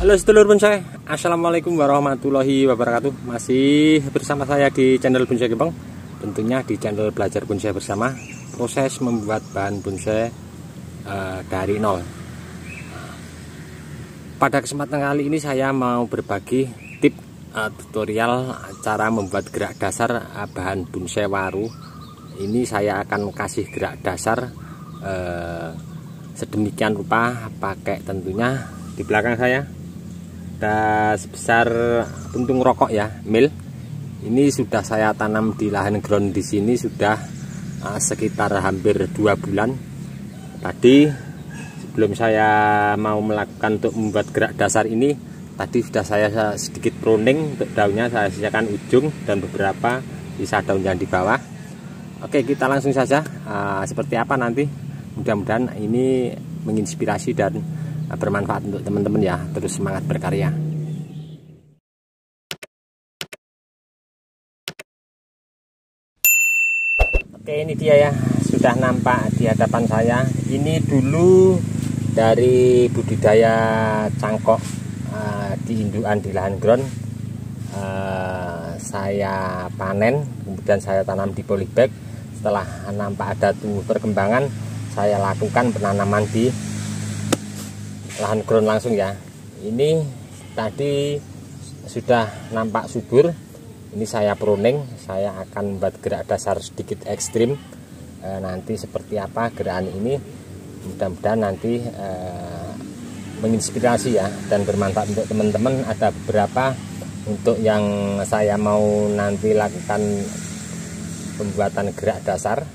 Halo sedulur bonsai, assalamualaikum warahmatullahi wabarakatuh. Masih bersama saya di channel Bonsai Gempeng, tentunya di channel Belajar Bonsai Bersama. Proses membuat bahan bonsai dari nol. Pada kesempatan kali ini saya mau berbagi tip tutorial cara membuat gerak dasar bahan bonsai waru. Ini saya akan kasih gerak dasar sedemikian rupa, pakai tentunya di belakang saya ada sebesar puntung rokok ya, mil. Ini sudah saya tanam di lahan ground di sini sudah sekitar hampir 2 bulan. Tadi sebelum saya mau melakukan untuk membuat gerak dasar ini, tadi sudah saya sedikit pruning untuk daunnya, saya sisakan ujung dan beberapa sisa daun yang di bawah. Oke, kita langsung saja seperti apa nanti. Mudah-mudahan ini menginspirasi dan bermanfaat untuk teman-teman ya. Terus semangat berkarya. Oke, ini dia ya, sudah nampak di hadapan saya. Ini dulu dari budidaya cangkok di indukan di lahan ground. Saya panen, kemudian saya tanam di polybag. Setelah nampak ada tumbuh perkembangan, saya lakukan penanaman di lahan ground langsung ya. Ini tadi sudah nampak subur. Ini saya pruning, saya akan membuat gerak dasar sedikit ekstrim. Nanti seperti apa gerakan ini, mudah-mudahan nanti menginspirasi ya dan bermanfaat untuk teman-teman. Ada beberapa untuk yang saya mau nanti lakukan pembuatan gerak dasar.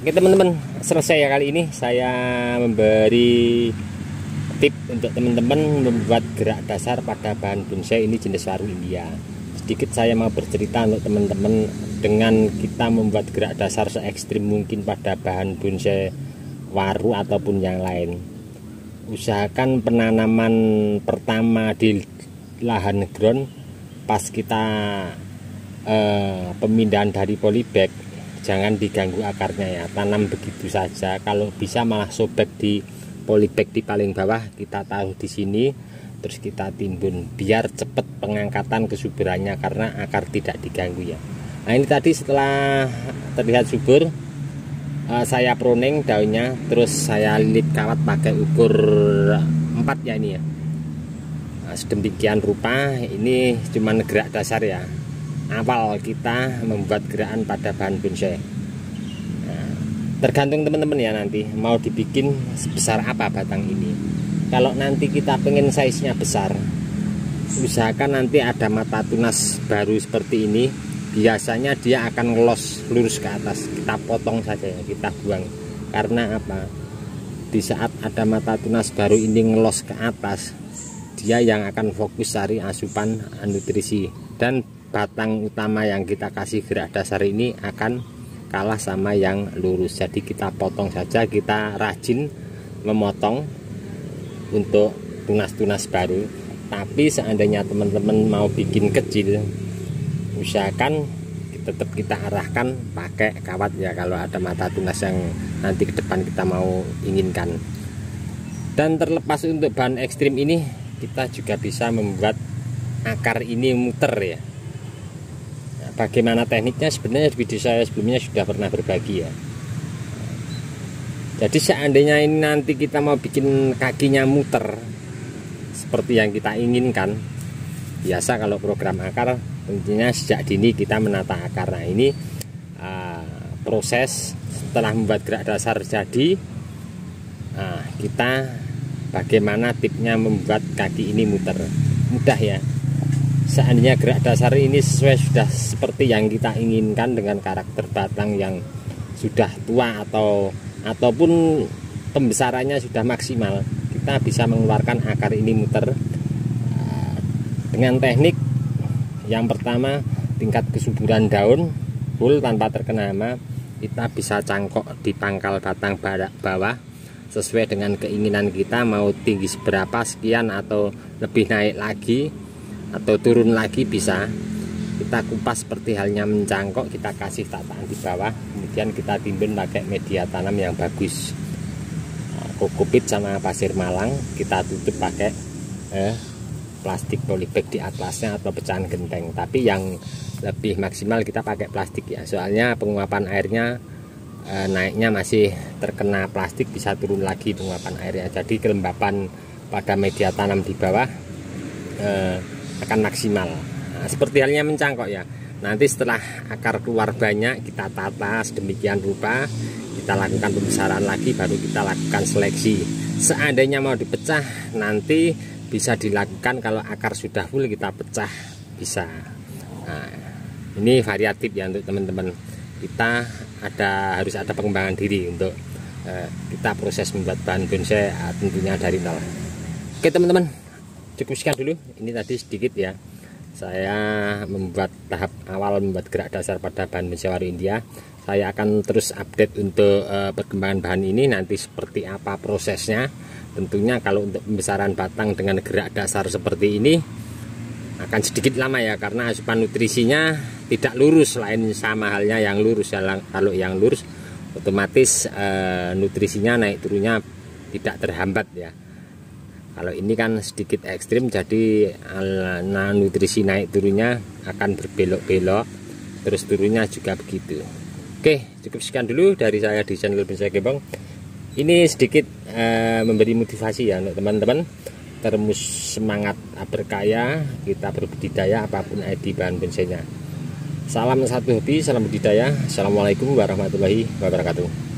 Oke teman-teman, selesai ya kali ini saya memberi tip untuk teman-teman membuat gerak dasar pada bahan bonsai ini jenis waru India. Sedikit saya mau bercerita untuk teman-teman, dengan kita membuat gerak dasar se ekstrim mungkin pada bahan bonsai waru ataupun yang lain. Usahakan penanaman pertama di lahan ground pas kita pemindahan dari polybag, jangan diganggu akarnya ya, tanam begitu saja. Kalau bisa malah sobek di polybag di paling bawah, kita taruh di sini terus kita timbun biar cepat pengangkatan kesuburannya karena akar tidak diganggu ya. Nah ini tadi setelah terlihat subur, saya pruning daunnya, terus saya lilit kawat pakai ukur 4 ya ini ya. Nah, sedemikian rupa, ini cuma gerak dasar ya, awal kita membuat gerakan pada bahan bonsai. Nah, tergantung teman-teman ya, nanti mau dibikin sebesar apa batang ini. Kalau nanti kita pengen size nya besar, usahakan nanti ada mata tunas baru seperti ini. Biasanya dia akan ngelos lurus ke atas, kita potong saja ya, kita buang. Karena apa? Di saat ada mata tunas baru ini ngelos ke atas, dia yang akan fokus cari asupan nutrisi, dan batang utama yang kita kasih gerak dasar ini akan kalah sama yang lurus. Jadi kita potong saja, kita rajin memotong untuk tunas-tunas baru. Tapi seandainya teman-teman mau bikin kecil, usahakan tetap kita arahkan pakai kawat ya, kalau ada mata tunas yang nanti ke depan kita mau inginkan. Dan terlepas untuk bahan ekstrim ini, kita juga bisa membuat akar ini muter ya. Nah, bagaimana tekniknya sebenarnya di video saya sebelumnya sudah pernah berbagi ya. Jadi seandainya ini nanti kita mau bikin kakinya muter seperti yang kita inginkan, biasa kalau program akar tentunya sejak dini kita menata akar. Nah ini proses setelah membuat gerak dasar jadi, kita bagaimana tipnya membuat kaki ini muter. Mudah ya, seandainya gerak dasar ini sudah seperti yang kita inginkan dengan karakter batang yang sudah tua ataupun pembesarannya sudah maksimal, kita bisa mengeluarkan akar ini muter dengan teknik yang pertama, tingkat kesuburan daun full tanpa terkena hama. Kita bisa cangkok di pangkal batang bawah sesuai dengan keinginan kita, mau tinggi seberapa, sekian atau lebih naik lagi atau turun lagi bisa. Kita kupas seperti halnya mencangkok, kita kasih tataan di bawah, kemudian kita timbun pakai media tanam yang bagus, kokopit sama pasir malang. Kita tutup pakai plastik polybag di atasnya atau pecahan genteng, tapi yang lebih maksimal kita pakai plastik ya, soalnya penguapan airnya naiknya masih terkena plastik, bisa turun lagi penguapan airnya. Jadi kelembapan pada media tanam di bawah akan maksimal. Nah, seperti halnya mencangkok ya, nanti setelah akar keluar banyak, kita tata sedemikian rupa, kita lakukan pembesaran lagi, baru kita lakukan seleksi. Seandainya mau dipecah, nanti bisa dilakukan. Kalau akar sudah full kita pecah bisa. Nah, ini variatif ya untuk teman-teman. Kita harus ada pengembangan diri untuk kita proses membuat bahan bonsai tentunya dari nol. Oke teman-teman, cukup sekian dulu. Ini tadi sedikit ya, saya membuat tahap awal membuat gerak dasar pada bahan bonsai waru India. Saya akan terus update untuk perkembangan bahan ini nanti seperti apa prosesnya. Tentunya kalau untuk pembesaran batang dengan gerak dasar seperti ini akan sedikit lama ya, karena asupan nutrisinya tidak lurus, lain sama halnya yang lurus. Kalau yang lurus otomatis nutrisinya naik turunnya tidak terhambat ya. Kalau ini kan sedikit ekstrim, jadi nutrisi naik turunnya akan berbelok-belok, terus turunnya juga begitu. Oke, cukup sekian dulu dari saya di channel Bonsai Gembong. Ini sedikit memberi motivasi ya untuk teman-teman, terus semangat berkaya, kita berbudidaya apapun ID bahan bonsainya. Salam satu hobi, salam budidaya. Assalamualaikum warahmatullahi wabarakatuh.